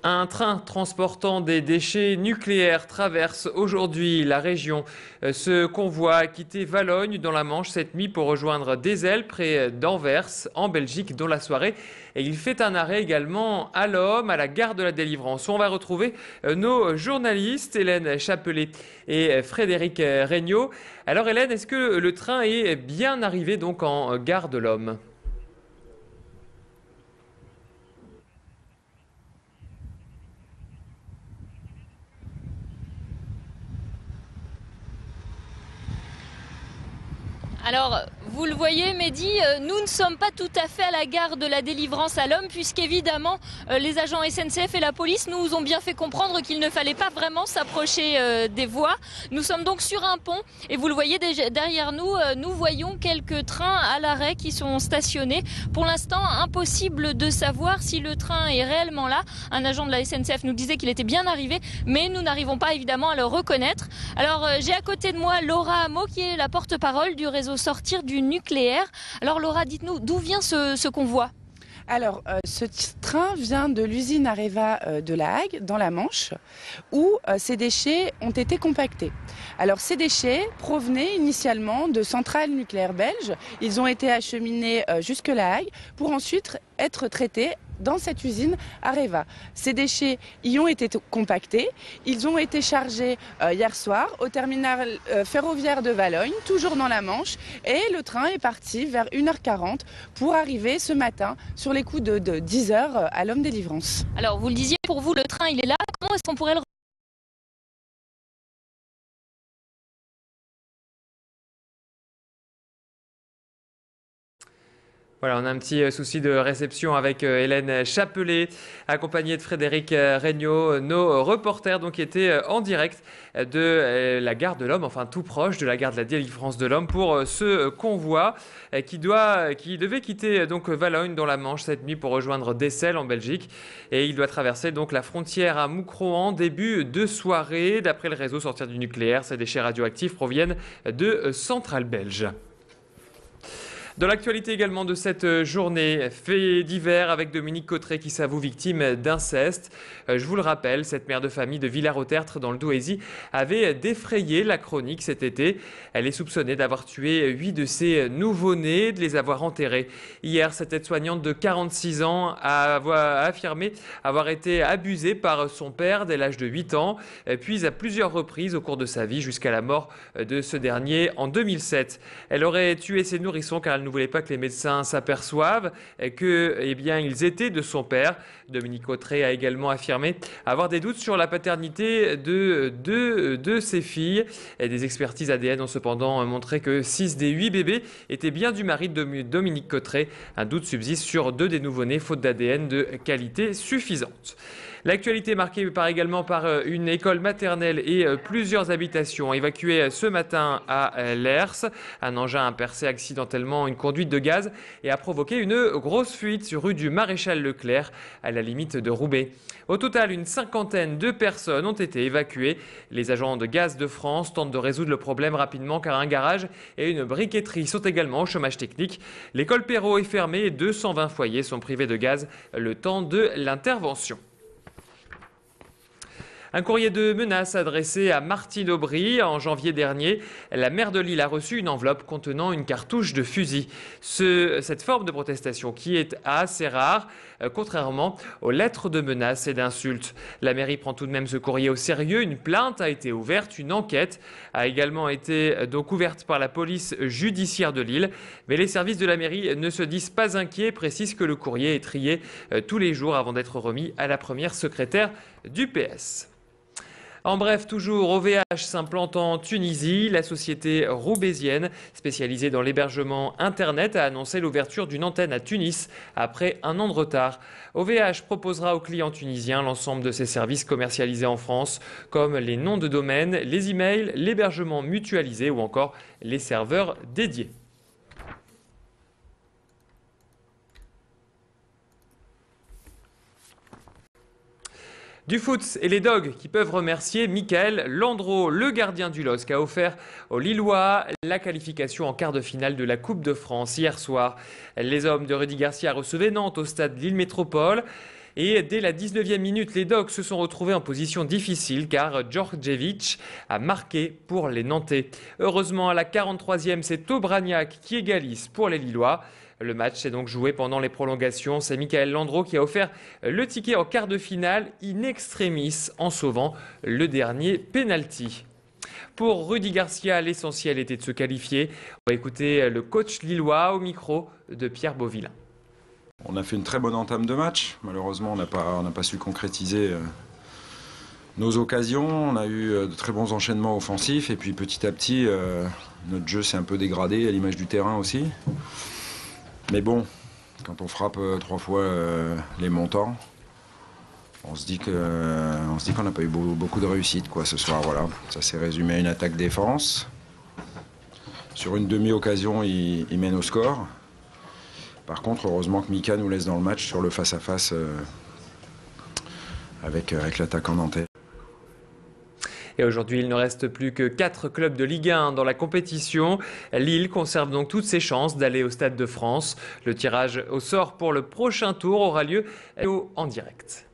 Un train transportant des déchets nucléaires traverse aujourd'hui la région. Ce convoi a quitté Valognes dans la Manche cette nuit pour rejoindre Dezel près d'Anvers en Belgique dans la soirée. Et il fait un arrêt également à l'Homme, à la gare de la Délivrance, où on va retrouver nos journalistes Hélène Chapelet et Frédéric Regnault. Alors Hélène, est-ce que le train est bien arrivé donc en gare de l'Homme ? Alors, vous le voyez, Mehdi, nous ne sommes pas tout à fait à la gare de la Délivrance à l'Homme, puisqu'évidemment, les agents SNCF et la police nous ont bien fait comprendre qu'il ne fallait pas vraiment s'approcher des voies. Nous sommes donc sur un pont, et vous le voyez derrière nous, nous voyons quelques trains à l'arrêt qui sont stationnés. Pour l'instant, impossible de savoir si le train est réellement là. Un agent de la SNCF nous disait qu'il était bien arrivé, mais nous n'arrivons pas évidemment à le reconnaître. Alors, j'ai à côté de moi Laura Hameau, qui est la porte-parole du réseau Sortir du nucléaire. Alors Laura, dites-nous, d'où vient ce convoi ? Alors, ce train vient de l'usine Areva de La Hague, dans la Manche, où ces déchets ont été compactés. Alors, ces déchets provenaient initialement de centrales nucléaires belges. Ils ont été acheminés jusque La Hague pour ensuite être traités dans cette usine Areva. Ces déchets y ont été compactés. Ils ont été chargés hier soir au terminal ferroviaire de Valognes, toujours dans la Manche. Et le train est parti vers 1h40 pour arriver ce matin sur les coups de 10h à l'Homme Délivrance. Alors, vous le disiez, pour vous, le train, il est là. Comment est-ce qu'on pourrait le... Voilà, on a un petit souci de réception avec Hélène Chapelet, accompagnée de Frédéric Regnault, nos reporters donc qui étaient en direct de la gare de l'Homme, enfin tout proche de la gare de la Délivrance de l'Homme pour ce convoi qui devait quitter donc Valognes dans la Manche cette nuit pour rejoindre Dezel en Belgique et il doit traverser donc la frontière à Moucron en début de soirée. D'après le réseau Sortir du nucléaire, ces déchets radioactifs proviennent de centrales belges. Dans l'actualité également de cette journée, fait divers avec Dominique Cotret qui s'avoue victime d'inceste. Je vous le rappelle, cette mère de famille de Villars-au-Tertre dans le Douaisis avait défrayé la chronique cet été. Elle est soupçonnée d'avoir tué 8 de ses nouveau-nés, de les avoir enterrés. Hier, cette aide-soignante de 46 ans a affirmé avoir été abusée par son père dès l'âge de 8 ans, puis à plusieurs reprises au cours de sa vie jusqu'à la mort de ce dernier en 2007. Elle aurait tué ses nourrissons car elle ne voulait pas que les médecins s'aperçoivent que, ils étaient de son père. Dominique Cotret a également affirmé avoir des doutes sur la paternité de ses filles. Et des expertises ADN ont cependant montré que 6 des 8 bébés étaient bien du mari de Dominique Cotret. Un doute subsiste sur 2 des nouveau-nés, faute d'ADN de qualité suffisante. L'actualité marquée également par une école maternelle et plusieurs habitations évacuées ce matin à Lers. Un engin a percé accidentellement une conduite de gaz et a provoqué une grosse fuite sur rue du Maréchal Leclerc, à la limite de Roubaix. Au total, une cinquantaine de personnes ont été évacuées. Les agents de Gaz de France tentent de résoudre le problème rapidement car un garage et une briqueterie sont également au chômage technique. L'école Perrault est fermée et 220 foyers sont privés de gaz le temps de l'intervention. Un courrier de menace adressé à Martine Aubry en janvier dernier. La maire de Lille a reçu une enveloppe contenant une cartouche de fusil. Cette forme de protestation qui est assez rare, contrairement aux lettres de menaces et d'insultes. La mairie prend tout de même ce courrier au sérieux. Une plainte a été ouverte, une enquête a également été donc ouverte par la police judiciaire de Lille. Mais les services de la mairie ne se disent pas inquiets, précisent que le courrier est trié tous les jours avant d'être remis à la première secrétaire du PS. En bref, toujours OVH s'implante en Tunisie. La société roubaisienne, spécialisée dans l'hébergement Internet, a annoncé l'ouverture d'une antenne à Tunis après un an de retard. OVH proposera aux clients tunisiens l'ensemble de ses services commercialisés en France, comme les noms de domaine, les emails, l'hébergement mutualisé ou encore les serveurs dédiés. Du foot et les Dogs qui peuvent remercier Michael Landreau, le gardien du LOSC, a offert aux Lillois la qualification en quart de finale de la Coupe de France hier soir. Les hommes de Rudy Garcia recevaient Nantes au stade Lille Métropole. Et dès la 19e minute, les Dogs se sont retrouvés en position difficile car Djordjevic a marqué pour les Nantais. Heureusement, à la 43e, c'est Obraniak qui égalise pour les Lillois. Le match s'est donc joué pendant les prolongations. C'est Michael Landreau qui a offert le ticket en quart de finale in extremis en sauvant le dernier penalty. Pour Rudy Garcia, l'essentiel était de se qualifier. On va écouter le coach lillois au micro de Pierre Beauvillain. On a fait une très bonne entame de match. Malheureusement, on n'a pas su concrétiser nos occasions. On a eu de très bons enchaînements offensifs. Et puis petit à petit, notre jeu s'est un peu dégradé, à l'image du terrain aussi. Mais bon, quand on frappe 3 fois les montants, on se dit qu'on n'a pas eu beaucoup de réussite ce soir. Voilà. Ça s'est résumé à une attaque-défense. Sur une demi-occasion, il mène au score. Par contre, heureusement que Mika nous laisse dans le match sur le face-à-face avec l'attaquant nantais. Et aujourd'hui, il ne reste plus que 4 clubs de Ligue 1 dans la compétition. Lille conserve donc toutes ses chances d'aller au Stade de France. Le tirage au sort pour le prochain tour aura lieu en direct.